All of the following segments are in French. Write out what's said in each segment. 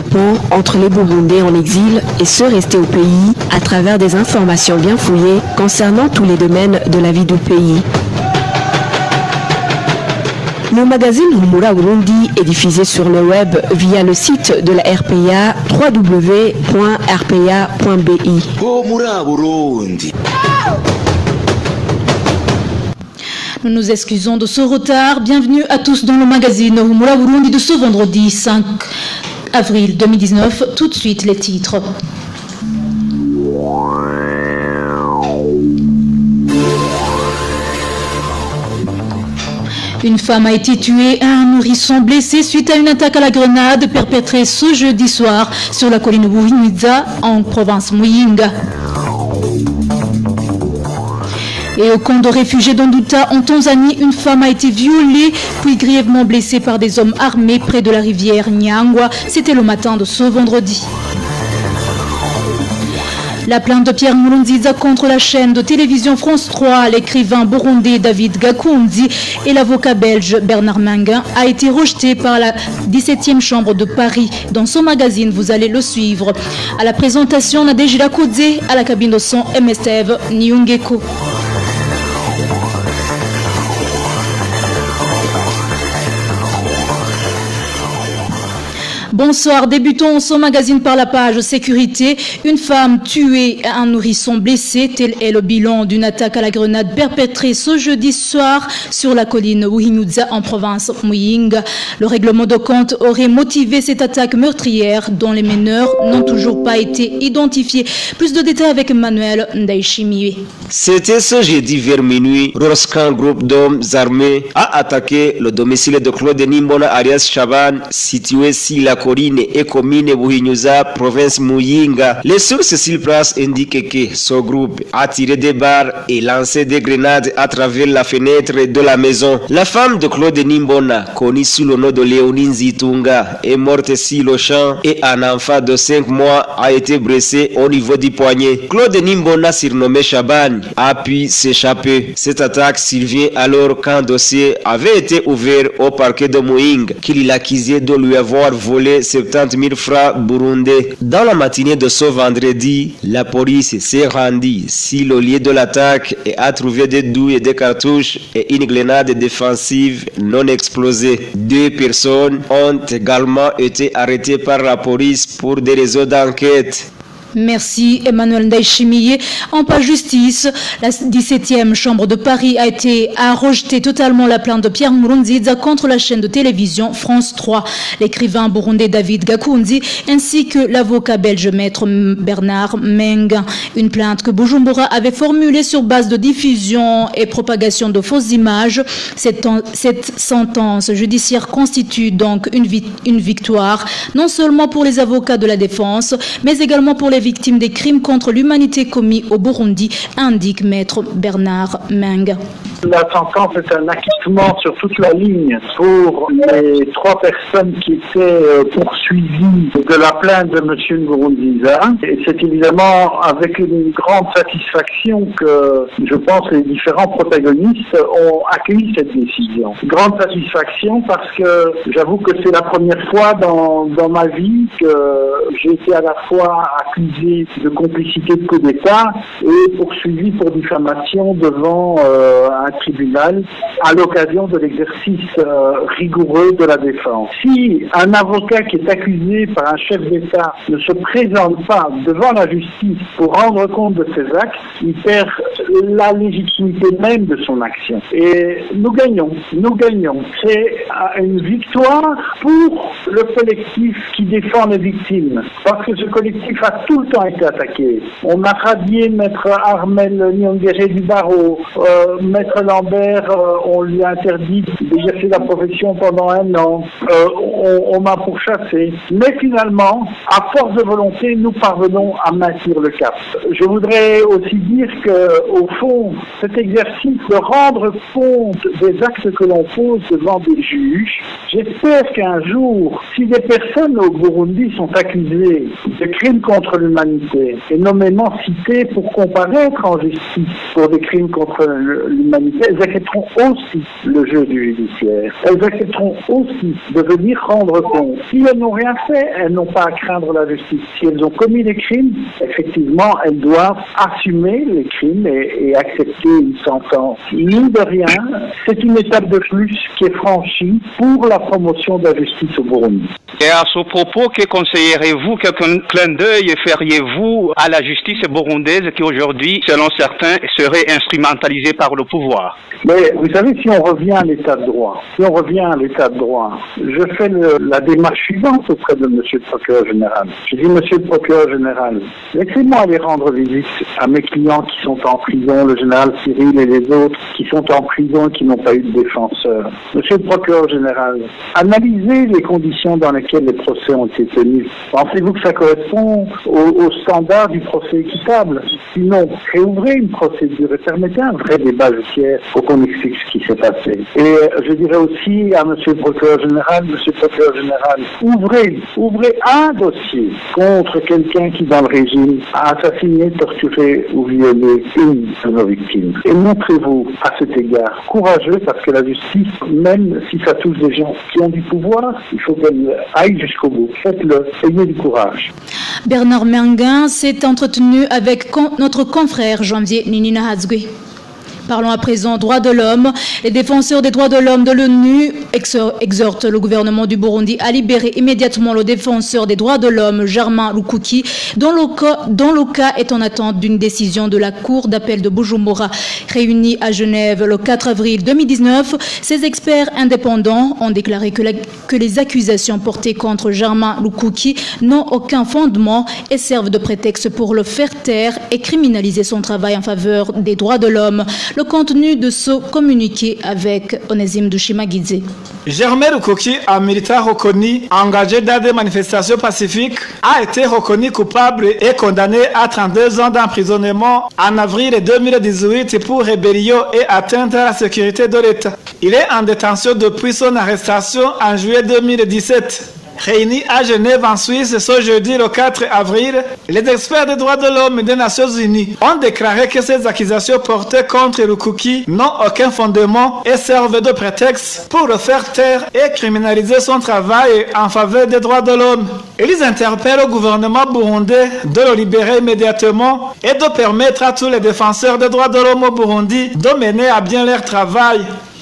Pont entre les Burundais en exil et ceux restés au pays à travers des informations bien fouillées concernant tous les domaines de la vie du pays. Le magazine Humura Burundi est diffusé sur le web via le site de la RPA www.rpa.bi. Humura Burundi. Nous nous excusons de ce retard. Bienvenue à tous dans le magazine Humura Burundi de ce vendredi 5 avril 2019. Tout de suite les titres. Une femme a été tuée et un nourrisson blessé suite à une attaque à la grenade perpétrée ce jeudi soir sur la colline Buhinyuza en province Muyinga. Et au camp de réfugiés d'Ondouta, en Tanzanie, une femme a été violée puis grièvement blessée par des hommes armés près de la rivière Nyangwa. C'était le matin de ce vendredi. La plainte de Pierre Nkurunziza contre la chaîne de télévision France 3, l'écrivain burundais David Gakunzi et l'avocat belge Bernard Menguin a été rejetée par la 17e chambre de Paris. Dans son magazine, vous allez le suivre. À la présentation, Nadejila Kodze, à la cabine de son MSTV Nyungeko. Bonsoir, débutons ce magazine par la page sécurité. Une femme tuée et un nourrisson blessé, tel est le bilan d'une attaque à la grenade perpétrée ce jeudi soir sur la colline Buhinyuza en province Muyinga. Le règlement de compte aurait motivé cette attaque meurtrière dont les meneurs n'ont toujours pas été identifiés. Plus de détails avec Emmanuel Ndaishimiye. C'était ce jeudi vers minuit lorsqu'un groupe d'hommes armés a attaqué le domicile de Claude Nimbona alias Chaban situé sur la colline et commune Buhinyuza, province Muyinga. Les sources sur place indiquent que ce groupe a tiré des barres et lancé des grenades à travers la fenêtre de la maison. La femme de Claude Nimbona, connue sous le nom de Léonie Nzitunga, est morte sur le champ et un enfant de 5 mois a été blessé au niveau du poignet. Claude Nimbona, surnommé Chaban, a pu s'échapper. Cette attaque survient alors qu'un dossier avait été ouvert au parquet de Muyinga qu'il l'accusait de lui avoir volé 70 000 francs burundais. Dans la matinée de ce vendredi, la police s'est rendue sur le lieu de l'attaque et a trouvé des douilles, des cartouches et une grenade défensive non explosée. 2 personnes ont également été arrêtées par la police pour des raisons d'enquête. Merci Emmanuel Ndaishimiye. En page justice, la 17e chambre de Paris a rejeté totalement la plainte de Pierre Nkurunziza contre la chaîne de télévision France 3. L'écrivain burundais David Gakunzi ainsi que l'avocat belge maître Bernard Menguin. Une plainte que Bujumbura avait formulée sur base de diffusion et propagation de fausses images. Cette sentence judiciaire constitue donc une victoire, non seulement pour les avocats de la défense, mais également pour les victimes des crimes contre l'humanité commis au Burundi, indique maître Bernard Menguin. La sentence est un acquittement sur toute la ligne pour les 3 personnes qui étaient poursuivies de la plainte de M. Nkurunziza. Et c'est évidemment avec une grande satisfaction que, je pense, les différents protagonistes ont accueilli cette décision. Grande satisfaction parce que j'avoue que c'est la première fois dans ma vie que j'ai été à la fois accusé de complicité de coup d'État et poursuivi pour diffamation devant un tribunal à l'occasion de l'exercice rigoureux de la défense. Si un avocat qui est accusé par un chef d'État ne se présente pas devant la justice pour rendre compte de ses actes, il perd la légitimité même de son action. Et nous gagnons. C'est une victoire pour le collectif qui défend les victimes. Parce que ce collectif a tout le temps été attaqué. On a radié maître Armel Nyongere du barreau, maître Lambert, on lui a interdit d'exercer la profession pendant 1 an. On m'a pourchassé. Mais finalement, à force de volonté, nous parvenons à maintenir le cap. Je voudrais aussi dire que, au fond, cet exercice de rendre compte des actes que l'on pose devant des juges, j'espère qu'un jour, si des personnes au Burundi sont accusées de crimes contre l'humanité est nommément citée pour comparaître en justice pour des crimes contre l'humanité, elles accepteront aussi le jeu du judiciaire. Elles accepteront aussi de venir rendre compte. Si elles n'ont rien fait, elles n'ont pas à craindre la justice. Si elles ont commis des crimes, effectivement, elles doivent assumer les crimes et accepter une sentence. Ni de rien, c'est une étape de plus qui est franchie pour la promotion de la justice au Burundi. Et à ce propos, que conseillerez-vous, quel clin d'œil feriez-vous à la justice burundaise qui aujourd'hui, selon certains, serait instrumentalisée par le pouvoir? Mais vous savez, si on revient à l'état de droit, je fais la démarche suivante auprès de monsieur le procureur général. Je dis, monsieur le procureur général, laissez-moi aller rendre visite à mes clients qui sont en prison, le général Cyril et les autres qui sont en prison et qui n'ont pas eu de défenseur. Monsieur le procureur général, analysez les conditions dans lesquelles les procès ont été tenus. Pensez-vous que ça correspond au standard du procès équitable? Sinon, réouvrez une procédure et permettez un vrai débat judiciaire pour qu'on explique ce qui s'est passé. Et je dirais aussi à monsieur le procureur général, ouvrez un dossier contre quelqu'un qui, dans le régime, a assassiné, torturé ou violé une de nos victimes. Et montrez-vous, à cet égard, courageux, parce que la justice, même si ça touche des gens qui ont du pouvoir, il faut qu'elle aille jusqu'au bout. Faites-le, ayez du courage. Bernard Menguin s'est entretenu avec notre confrère Janvier Ninina Hadzgui. Parlons à présent droits de l'homme. Les défenseurs des droits de l'homme de l'ONU exhortent le gouvernement du Burundi à libérer immédiatement le défenseur des droits de l'homme, Germain Lukuki, dont le cas est en attente d'une décision de la Cour d'appel de Bujumbura. Réunis à Genève le 4 avril 2019, ces experts indépendants ont déclaré que les accusations portées contre Germain Lukuki n'ont aucun fondement et servent de prétexte pour le faire taire et criminaliser son travail en faveur des droits de l'homme. Le contenu de ce communiqué avec Onésime Dushimagidze. Germain Lukuki, un militant reconnu, engagé dans des manifestations pacifiques, a été reconnu coupable et condamné à 32 ans d'emprisonnement en avril 2018 pour rébellion et atteinte à la sécurité de l'État. Il est en détention depuis son arrestation en juillet 2017. Réunis à Genève en Suisse ce jeudi le 4 avril, les experts des droits de l'homme des Nations Unies ont déclaré que ces accusations portées contre Lukuki n'ont aucun fondement et servent de prétexte pour le faire taire et criminaliser son travail en faveur des droits de l'homme. Ils interpellent le gouvernement burundais de le libérer immédiatement et de permettre à tous les défenseurs des droits de l'homme au Burundi de mener à bien leur travail.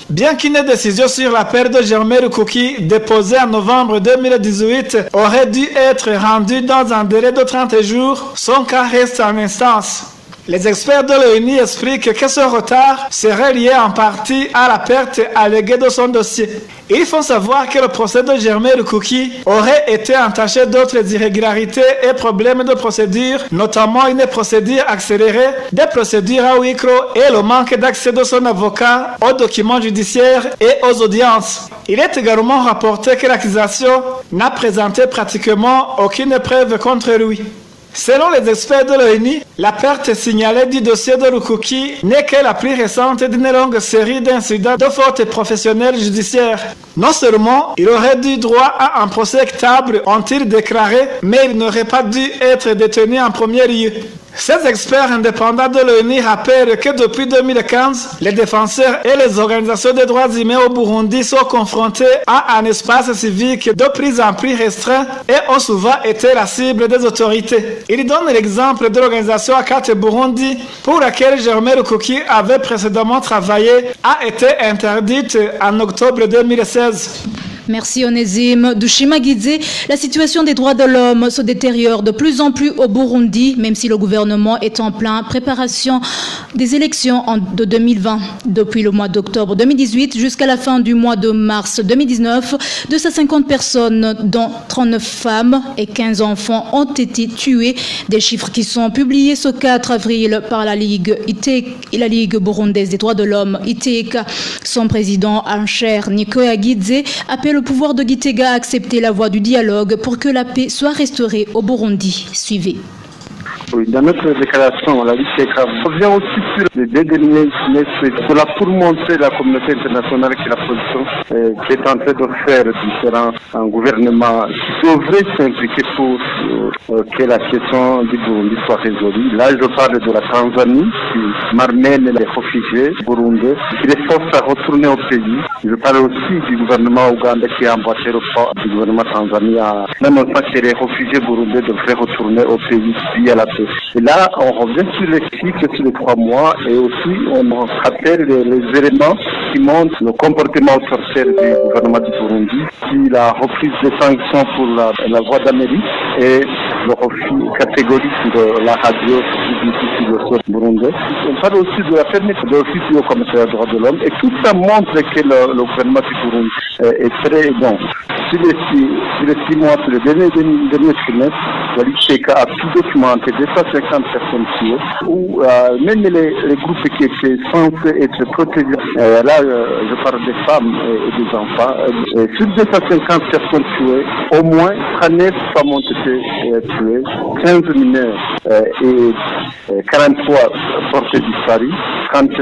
Bien qu'une décision sur l'appel de Germain Lukuki déposée en novembre 2018 aurait dû être rendue dans un délai de 30 jours, son cas reste en instance. Les experts de l'ONU expliquent que ce retard serait lié en partie à la perte alléguée de son dossier. Ils font savoir que le procès de Germain Lukuki aurait été entaché d'autres irrégularités et problèmes de procédure, notamment une procédure accélérée, des procédures à huis clos et le manque d'accès de son avocat aux documents judiciaires et aux audiences. Il est également rapporté que l'accusation n'a présenté pratiquement aucune preuve contre lui. Selon les experts de l'ONU, la perte signalée du dossier de Lukuki n'est que la plus récente d'une longue série d'incidents de fautes professionnelles judiciaires. Non seulement il aurait dû droit à un procès équitable, ont-ils déclaré, mais il n'aurait pas dû être détenu en premier lieu. Ces experts indépendants de l'ONU rappellent que depuis 2015, les défenseurs et les organisations des droits humains au Burundi sont confrontés à un espace civique de plus en plus restreint et ont souvent été la cible des autorités. Ils donnent l'exemple de l'organisation Akate Burundi, pour laquelle Germain Lukuki avait précédemment travaillé, a été interdite en octobre 2016. Merci Onésime Dushimagidze. La situation des droits de l'homme se détériore de plus en plus au Burundi, même si le gouvernement est en pleine préparation des élections de 2020. Depuis le mois d'octobre 2018 jusqu'à la fin du mois de mars 2019, 250 personnes, dont 39 femmes et 15 enfants, ont été tuées. Des chiffres qui sont publiés ce 4 avril par la Ligue burundaise des droits de l'homme, ITEK. Son président en chair, Nicolas Gidze, appelle le pouvoir de Gitega à accepter la voie du dialogue pour que la paix soit restaurée au Burundi. Suivez. Oui, dans notre déclaration, la Ligue Séka revient aussi sur les deux derniers semestres. Cela pour montrer à la communauté internationale que la position qui est en train de faire différents gouvernements qui devraient s'impliquer pour que la question du Burundi soit résolue. Là, je parle de la Tanzanie qui marmène les réfugiés burundais, qui les force à retourner au pays. Je parle aussi du gouvernement ougandais qui a emboîté le pas du gouvernement tanzanien, même en tant que les réfugiés burundais devraient retourner au pays via la paix. Et là, on revient sur les cycles, sur les 3 mois, et aussi on rappelle les éléments qui montrent le comportement autoritaire du gouvernement du Burundi, qui la reprise des sanctions pour la voie d'Amérique et le refus catégorique de la radio sur le sol burundais. On parle aussi de la fermeture de l'office du Haut-Commissaire des droits de l'homme, et tout ça montre que le gouvernement du Burundi est très bon. Sur les 6 mois, sur les derniers trimestres, la Ligue Séka a tout documenté, 250 personnes tuées, où même les groupes qui étaient censés être protégés, là je parle des femmes et des enfants, sur 250 personnes tuées, au moins 39 femmes ont été tuées, 15 mineurs et 43 portés disparus, 37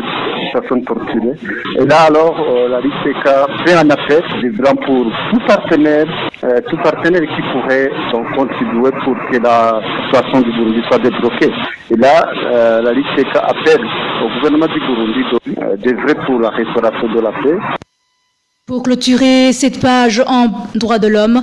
personnes torturées. Et là alors, la Ligue Séka fait un appel vibrant pour tout partenaire qui pourrait donc contribuer pour que la situation du Burundi soit débloquée. Et là, la Ligue Séka appelle au gouvernement du Burundi d'œuvrer pour la restauration de la paix. Pour clôturer cette page en droits de l'homme,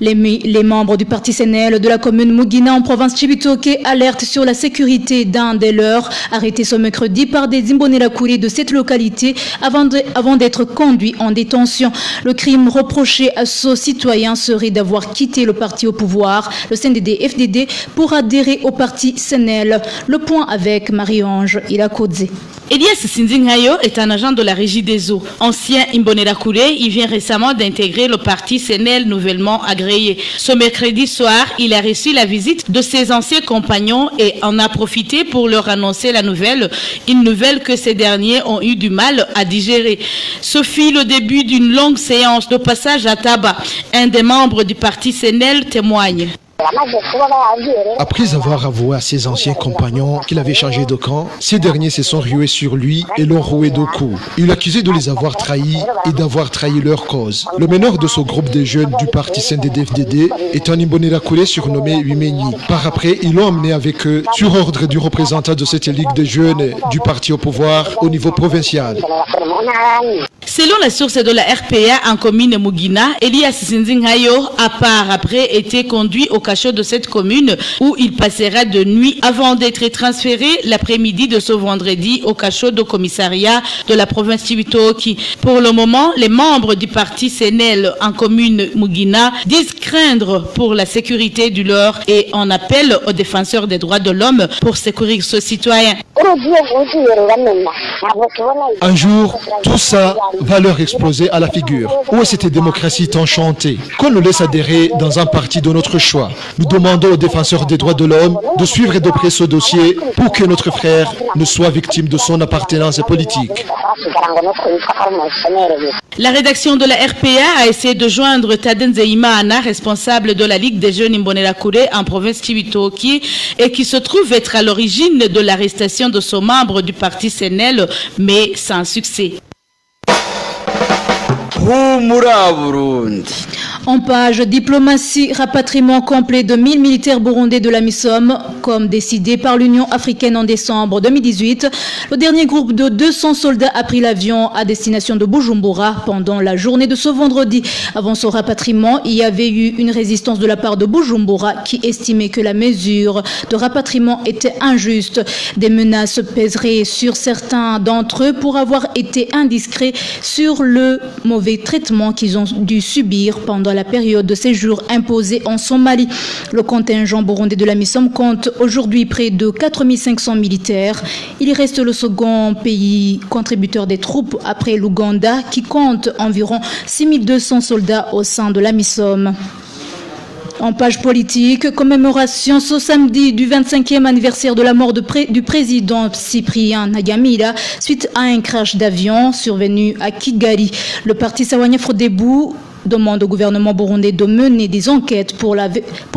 les membres du parti CNL de la commune Mugina en province Chibitoke alertent sur la sécurité d'un des leurs, arrêté ce mercredi par des Imbonerakure de cette localité avant d'être conduit en détention. Le crime reproché à ce citoyen serait d'avoir quitté le parti au pouvoir, le CNDD-FDD, pour adhérer au parti CNL. Le point avec Marie-Ange Ilakodze. Elias Sinzinghayo est un agent de la Régie des eaux. Ancien Imbonerakure, il vient récemment d'intégrer le parti CNL nouvellement agréé. Ce mercredi soir, il a reçu la visite de ses anciens compagnons et en a profité pour leur annoncer la nouvelle, une nouvelle que ces derniers ont eu du mal à digérer. Ce fut le début d'une longue séance de passage à tabac. Un des membres du parti CNL témoigne. Après avoir avoué à ses anciens compagnons qu'il avait changé de camp, ces derniers se sont rués sur lui et l'ont roué de coups. Il l'accusait de les avoir trahis et d'avoir trahi leur cause. Le meneur de ce groupe de jeunes du parti CNDD-FDD est un Imbonerakure surnommé Umenyi. Par après, ils l'ont emmené avec eux sur ordre du représentant de cette ligue de jeunes du parti au pouvoir au niveau provincial. Selon la source de la RPA en commune Mugina, Elias Sinzinghayo a par après été conduit au cachot de cette commune où il passera de nuit avant d'être transféré l'après-midi de ce vendredi au cachot de commissariat de la province Chibitoke. Pour le moment, les membres du parti CNL en commune Mugina disent craindre pour la sécurité du leur et en appellent aux défenseurs des droits de l'homme pour secourir ce citoyen. Un jour, tout ça va leur exploser à la figure. Où est cette démocratie tant chantée? Qu'on nous laisse adhérer dans un parti de notre choix. Nous demandons aux défenseurs des droits de l'homme de suivre de près ce dossier pour que notre frère ne soit victime de son appartenance politique. La rédaction de la RPA a essayé de joindre Taden Zeimana, responsable de la Ligue des jeunes Imbonerakure en province Chibitoke et qui se trouve être à l'origine de l'arrestation de ce membre du parti CNL, mais sans succès. En page diplomatie, rapatriement complet de 1000 militaires burundais de la MISOM, comme décidé par l'Union africaine en décembre 2018. Le dernier groupe de 200 soldats a pris l'avion à destination de Bujumbura pendant la journée de ce vendredi. Avant son rapatriement, il y avait eu une résistance de la part de Bujumbura qui estimait que la mesure de rapatriement était injuste. Des menaces pèseraient sur certains d'entre eux pour avoir été indiscrets sur le mauvais traitement qu'ils ont dû subir pendant la période de séjour imposée en Somalie. Le contingent burundais de la MISOM compte aujourd'hui près de 4500 militaires. Il reste le second pays contributeur des troupes après l'Ouganda qui compte environ 6200 soldats au sein de la MISOM. En page politique, commémoration ce samedi du 25e anniversaire de la mort du président Cyprien Ntaryamira suite à un crash d'avion survenu à Kigali. Le parti Sawanya Frodebu demande au gouvernement burundais de mener des enquêtes pour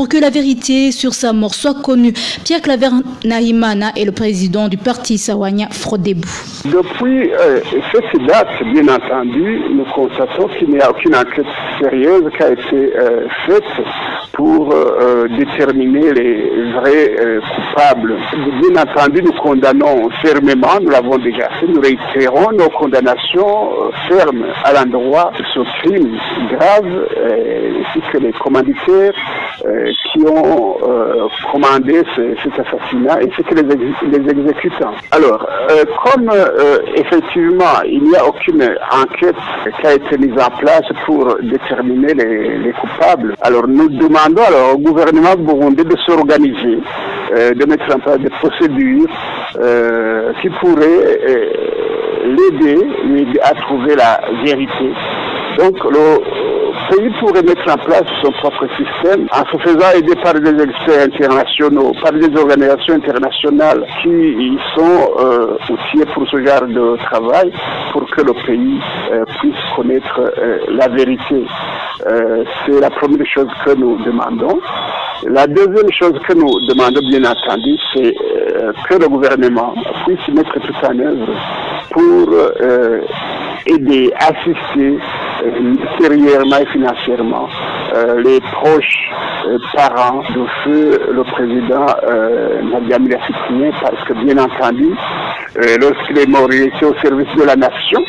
que la vérité sur sa mort soit connue. Pierre Claver Nahimana est le président du parti Sawanya Frodebu. Depuis cette date, bien entendu, nous constatons qu'il n'y a aucune enquête sérieuse qui a été faite pour déterminer les vrais coupables. Bien entendu, nous condamnons fermement, nous l'avons déjà fait, nous réitérons nos condamnations fermes à l'endroit de ce crime grave, ainsi que les commanditaires qui ont commandé cet assassinat, ainsi que les exécutants. Alors, comme effectivement il n'y a aucune enquête qui a été mise en place pour déterminer les coupables, alors nous demandons au gouvernement burundais de s'organiser, de mettre en place des procédures qui pourraient l'aider à trouver la vérité. Donc le pays pourrait mettre en place son propre système en se faisant aider par des experts internationaux, par des organisations internationales qui sont outillées pour ce genre de travail, pour que le pays puisse connaître la vérité. C'est la première chose que nous demandons. La deuxième chose que nous demandons, bien entendu, c'est que le gouvernement puisse mettre tout en œuvre pour aider, assister matériellement et financièrement les proches parents de feu le président Nadia Mila-Cyprien, parce que bien entendu, lorsqu'il est mort, il était au service de la nation.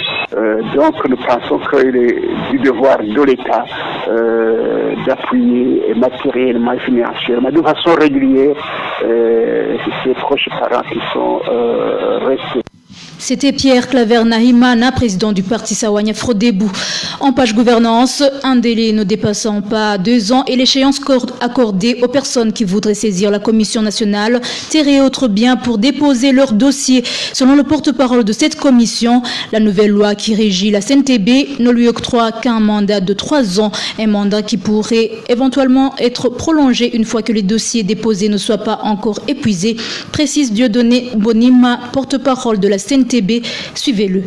Donc nous pensons qu'il est du devoir de l'État d'appuyer matériellement et financièrement de façon régulière ses proches parents qui sont restés. C'était Pierre Claver Nahimana, président du parti Sawanya Frodebu. En page gouvernance, un délai ne dépassant pas 2 ans et l'échéance accordée aux personnes qui voudraient saisir la Commission nationale terre et autres biens pour déposer leur dossier. Selon le porte-parole de cette commission, la nouvelle loi qui régit la CNTB ne lui octroie qu'un mandat de 3 ans, un mandat qui pourrait éventuellement être prolongé une fois que les dossiers déposés ne soient pas encore épuisés, précise Dieudonné Bonima, porte-parole de la CNTB. Suivez-le.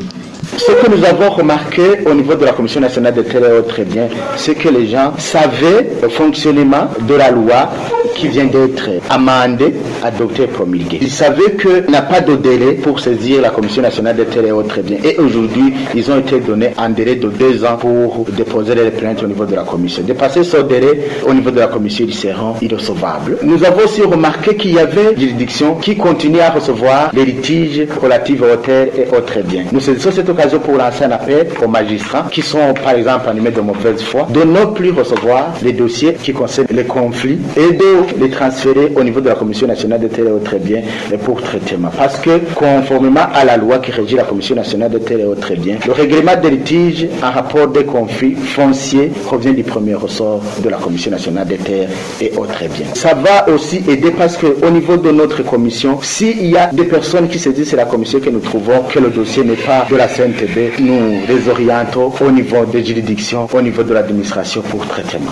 Ce que nous avons remarqué au niveau de la Commission nationale des terres et autres biens, c'est que les gens savaient le fonctionnement de la loi qui vient d'être amendée, adoptée et promulguée. Ils savaient qu'il n'y a pas de délai pour saisir la Commission nationale des terres et autres biens. Et aujourd'hui, ils ont été donnés un délai de 2 ans pour déposer les plaintes au niveau de la Commission. Dépasser ce délai au niveau de la Commission, ils seront irrecevables. Nous avons aussi remarqué qu'il y avait des juridictions qui continuaient à recevoir les litiges relatifs aux terres et autres biens. Nous saisissons cette occasion pour lancer un appel aux magistrats qui sont par exemple animés de mauvaise foi de ne plus recevoir les dossiers qui concernent les conflits et de les transférer au niveau de la Commission nationale des terres et autres biens pour traitement. Parce que conformément à la loi qui régit la Commission nationale des terres et autres biens, le règlement des litiges en rapport des conflits fonciers revient du premier ressort de la Commission nationale des terres et autres biens. Ça va aussi aider parce qu'au niveau de notre commission, s'il y a des personnes qui se disent c'est la commission que nous trouvons que le dossier n'est pas de la CNTB, nous les orientons au niveau des juridictions, au niveau de l'administration pour traitement.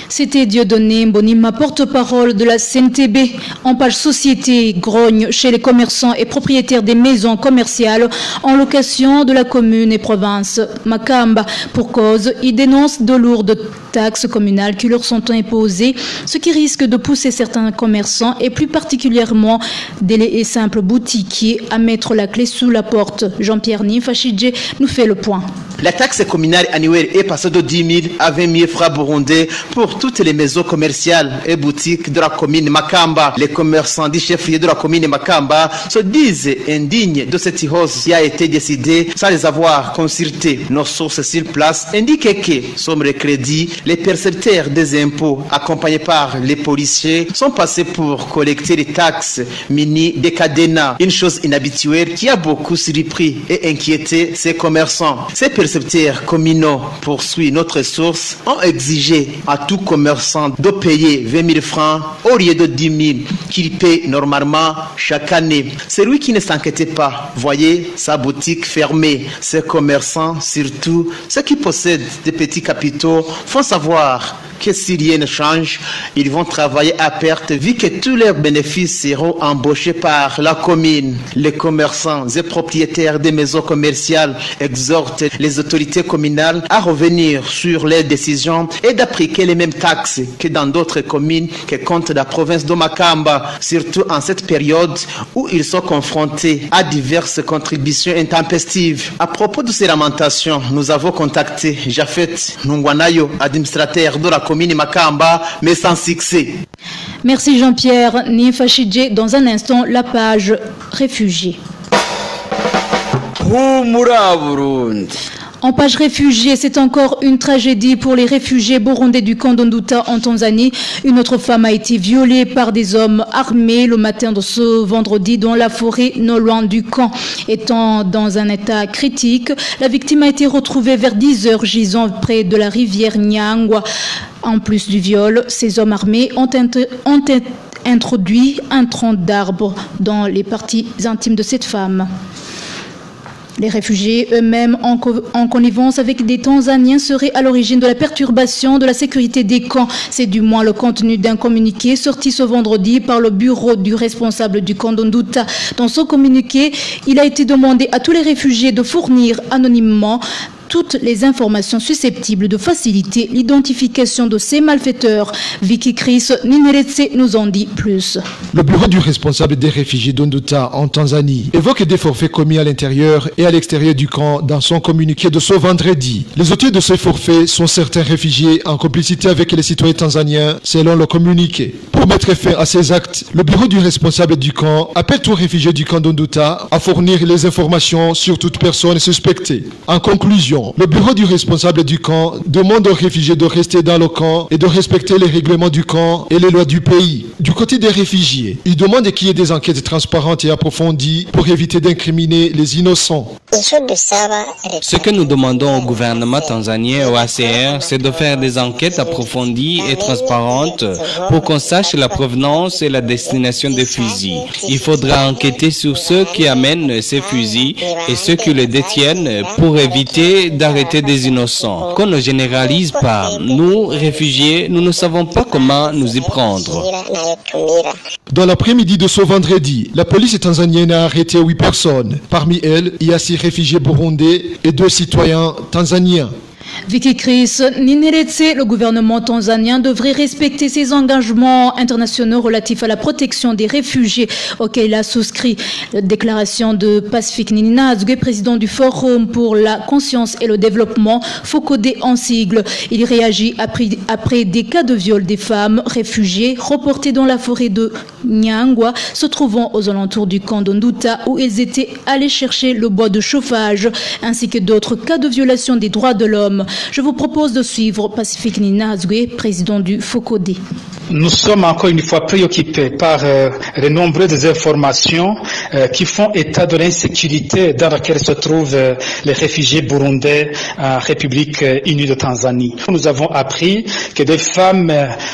C'était Dieudonné Mbonima, porte-parole de la CNTB. En page société, grogne chez les commerçants et propriétaires des maisons commerciales en location de la commune et province Makamba. Pour cause, ils dénoncent de lourdes taxes communales qui leur sont imposées, ce qui risque de pousser certains commerçants et plus particulièrement des simples boutiquiers à mettre la clé sous la porte. Jean-Pierre Nifachidje nous fait le point. La taxe communale annuelle est passée de 10 000 à 20 000 francs burundais pour toutes les maisons commerciales et boutiques de la commune Makamba. Les commerçants du chef-lieu de la commune Makamba se disent indignes de cette hausse qui a été décidée sans les avoir consultés. Nos sources sur place indiquent que, sur le crédit, les percepteurs des impôts, accompagnés par les policiers, sont passés pour collecter les taxes mini des cadenas. Une chose inhabituelle qui a beaucoup surpris et inquiété ces commerçants. Ces percepteurs communaux, poursuit notre source, ont exigé à tout commerçant de payer 20 000 francs au lieu de 10 000 qu'il paie normalement chaque année. Celui qui ne s'inquiétait pas, voyez sa boutique fermée. Ces commerçants, surtout ceux qui possèdent des petits capitaux, font savoir que si rien ne change, ils vont travailler à perte vu que tous leurs bénéfices seront embauchés par la commune. Les commerçants et propriétaires des maisons commerciales exhortent les autorités communales à revenir sur leurs décisions et d'appliquer les mêmes taxes que dans d'autres communes que compte la province de Makamba, surtout en cette période où ils sont confrontés à diverses contributions intempestives. À propos de ces lamentations, nous avons contacté Jafet Nungwanayo, administrateur de la commune Makamba, mais sans succès. Merci Jean-Pierre Nifachidje. Dans un instant, la page réfugiés. En page réfugiés, c'est encore une tragédie pour les réfugiés burundais du camp d'Onduta en Tanzanie. Une autre femme a été violée par des hommes armés le matin de ce vendredi dans la forêt non loin du camp. Étant dans un état critique, la victime a été retrouvée vers 10 heures gisant près de la rivière Nyangwa. En plus du viol, ces hommes armés ont introduit un tronc d'arbre dans les parties intimes de cette femme. Les réfugiés eux-mêmes, en connivence avec des Tanzaniens, seraient à l'origine de la perturbation de la sécurité des camps. C'est du moins le contenu d'un communiqué sorti ce vendredi par le bureau du responsable du camp d'Onduta. Dans ce communiqué, il a été demandé à tous les réfugiés de fournir anonymement toutes les informations susceptibles de faciliter l'identification de ces malfaiteurs. Vicky Chris Nineretse nous en dit plus. Le bureau du responsable des réfugiés d'Onduta en Tanzanie évoque des forfaits commis à l'intérieur et à l'extérieur du camp dans son communiqué de ce vendredi. Les auteurs de ces forfaits sont certains réfugiés en complicité avec les citoyens tanzaniens, selon le communiqué. Pour mettre fin à ces actes, le bureau du responsable du camp appelle tous les réfugiés du camp d'Onduta à fournir les informations sur toute personne suspectée. En conclusion, le bureau du responsable du camp demande aux réfugiés de rester dans le camp et de respecter les règlements du camp et les lois du pays. Du côté des réfugiés, il demande qu'il y ait des enquêtes transparentes et approfondies pour éviter d'incriminer les innocents. Ce que nous demandons au gouvernement tanzanien et au HCR, c'est de faire des enquêtes approfondies et transparentes pour qu'on sache la provenance et la destination des fusils. Il faudra enquêter sur ceux qui amènent ces fusils et ceux qui les détiennent pour éviter d'arrêter des innocents. Qu'on ne généralise pas. Nous, réfugiés, nous ne savons pas comment nous y prendre. Dans l'après-midi de ce vendredi, la police tanzanienne a arrêté 8 personnes. Parmi elles, il y a 6 réfugiés burundais et 2 citoyens tanzaniens. Vicky Chris Nineretse, le gouvernement tanzanien devrait respecter ses engagements internationaux relatifs à la protection des réfugiés auxquels il a souscrit. La déclaration de Pacifique Ninazwe, président du Forum pour la conscience et le développement, FOCODE en sigle. Il réagit après des cas de viol des femmes réfugiées reportées dans la forêt de Nyangwa, se trouvant aux alentours du camp d'Onduta où ils étaient allés chercher le bois de chauffage, ainsi que d'autres cas de violation des droits de l'homme. Je vous propose de suivre Pacifique Ninazwe, président du FOCODE. Nous sommes encore une fois préoccupés par les nombreuses informations qui font état de l'insécurité dans laquelle se trouvent les réfugiés burundais en République unie de Tanzanie. Nous avons appris que des femmes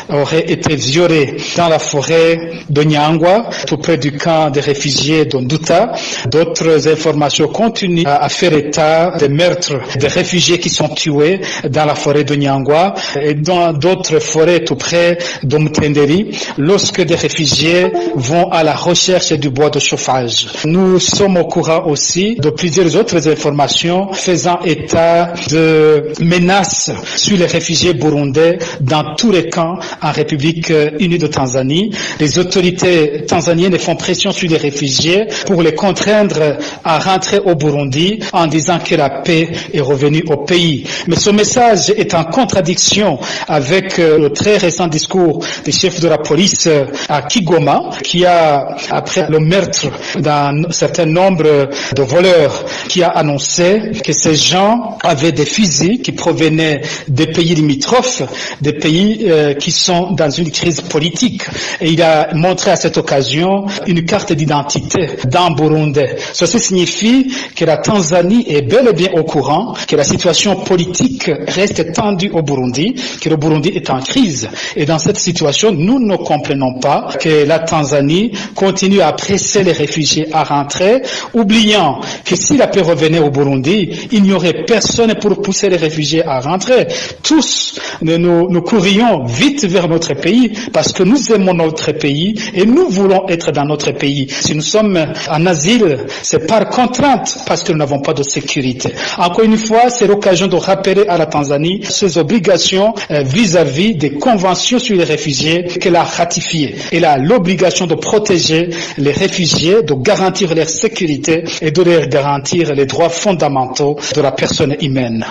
auraient été violées dans la forêt de Nyangwa, tout près du camp des réfugiés d'Onduta. D'autres informations continuent à faire état des meurtres des réfugiés qui sont tués dans la forêt de Nyangwa et dans d'autres forêts tout près de Mtenderi, lorsque des réfugiés vont à la recherche du bois de chauffage. Nous sommes au courant aussi de plusieurs autres informations faisant état de menaces sur les réfugiés burundais dans tous les camps en République unie de Tanzanie. Les autorités tanzaniennes font pression sur les réfugiés pour les contraindre à rentrer au Burundi en disant que la paix est revenue au pays. Mais ce message est en contradiction avec le très récent discours du chef de la police à Kigoma, qui a, après le meurtre d'un certain nombre de voleurs, qui a annoncé que ces gens avaient des fusils qui provenaient des pays limitrophes, des pays qui sont dans une crise politique. Et il a montré à cette occasion une carte d'identité d'un Burundais. Ceci signifie que la Tanzanie est bel et bien au courant que la situation politique reste tendue au Burundi, que le Burundi est en crise. Et dans cette situation, situation, nous ne comprenons pas que la Tanzanie continue à presser les réfugiés à rentrer, oubliant que si la paix revenait au Burundi, il n'y aurait personne pour pousser les réfugiés à rentrer. Tous, nous courions vite vers notre pays parce que nous aimons notre pays et nous voulons être dans notre pays. Si nous sommes en asile, c'est par contrainte parce que nous n'avons pas de sécurité. Encore une fois, c'est l'occasion de rappeler à la Tanzanie ses obligations vis-à-vis des conventions sur les réfugiés qu'elle a ratifiées. Elle a l'obligation de protéger les réfugiés, de garantir leur sécurité et de leur garantir les droits fondamentaux de la personne humaine.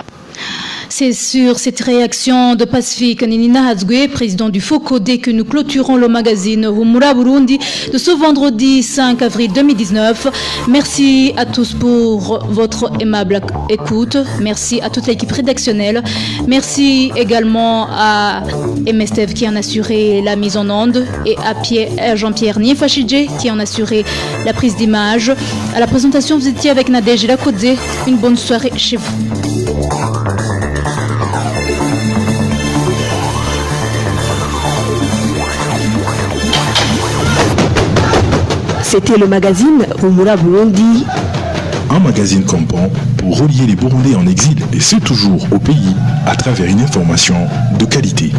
C'est sur cette réaction de Pacifique Ninina Hadzgue, président du FOCODE, que nous clôturons le magazine Humura Burundi de ce vendredi 5 avril 2019. Merci à tous pour votre aimable écoute. Merci à toute l'équipe rédactionnelle. Merci également à Emestev qui en a assuré la mise en onde et à Jean-Pierre Niefachidje qui en a assuré la prise d'image. À la présentation, vous étiez avec Nadège Lakodze. Une bonne soirée chez vous. C'était le magazine Humura Burundi. Un magazine campant pour relier les Burundais en exil, et c'est toujours au pays, à travers une information de qualité.